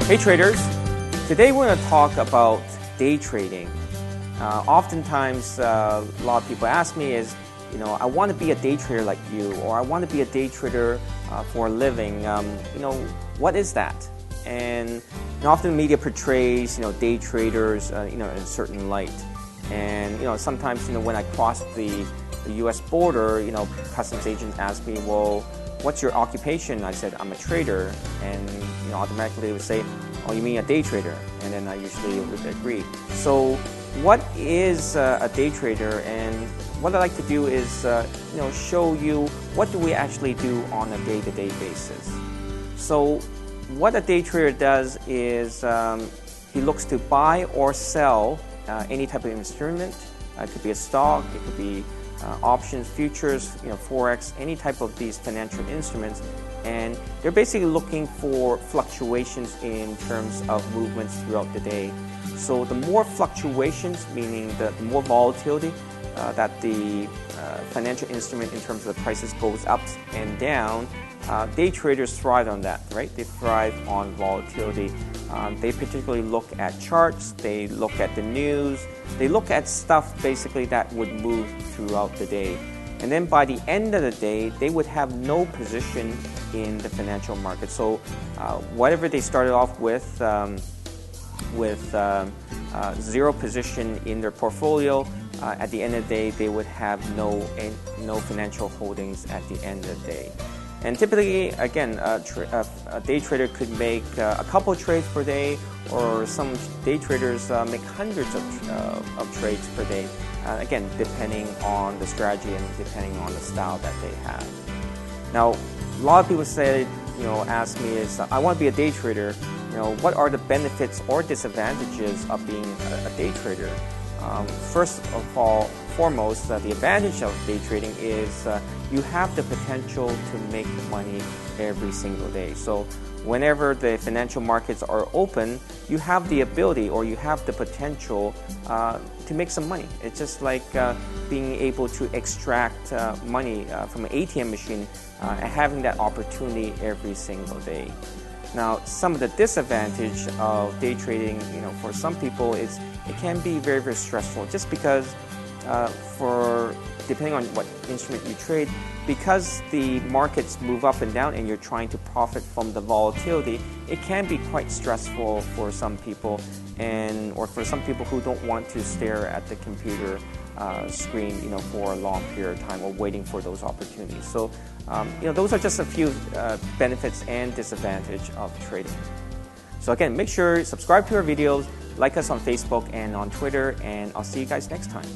Hey traders, today we're going to talk about day trading. Oftentimes a lot of people ask me is, I want to be a day trader like you, or I want to be a day trader for a living. What is that? And often media portrays, day traders, in a certain light. And sometimes, when I cross the U.S. border, customs agents ask me, well, what's your occupation? I said, I'm a trader, and automatically they would say, oh, you mean a day trader? And then I usually would agree. So what is a day trader? And what I like to do is show you what do we actually do on a day-to-day basis. So what a day trader does is he looks to buy or sell any type of instrument. It could be a stock, it could be options, futures, forex, any type of these financial instruments, and they're basically looking for fluctuations in terms of movements throughout the day. So the more fluctuations, meaning the more volatility that the financial instrument in terms of the prices goes up and down, day traders thrive on that, right? They thrive on volatility. They particularly look at charts, they look at the news, they look at stuff basically that would move throughout the day. And then by the end of the day, they would have no position in the financial market. So whatever they started off with zero position in their portfolio, at the end of the day, they would have no financial holdings at the end of the day. And typically, again, a day trader could make a couple trades per day, or some day traders make hundreds of trades per day. Again, depending on the strategy and depending on the style that they have. Now, a lot of people say, ask me is, I want to be a day trader. What are the benefits or disadvantages of being a day trader? First of all, foremost, the advantage of day trading is you have the potential to make money every single day. So whenever the financial markets are open, you have the ability or you have the potential to make some money. It's just like being able to extract money from an ATM machine and having that opportunity every single day. Now, some of the disadvantage of day trading, for some people, is it can be very, very stressful. Just because, depending on what instrument you trade, because the markets move up and down, and you're trying to profit from the volatility, it can be quite stressful for some people, or for some people who don't want to stare at the computer screen, for a long period of time, or waiting for those opportunities. So, those are just a few benefits and disadvantages of trading. So again, make sure you subscribe to our videos, like us on Facebook and on Twitter, and I'll see you guys next time.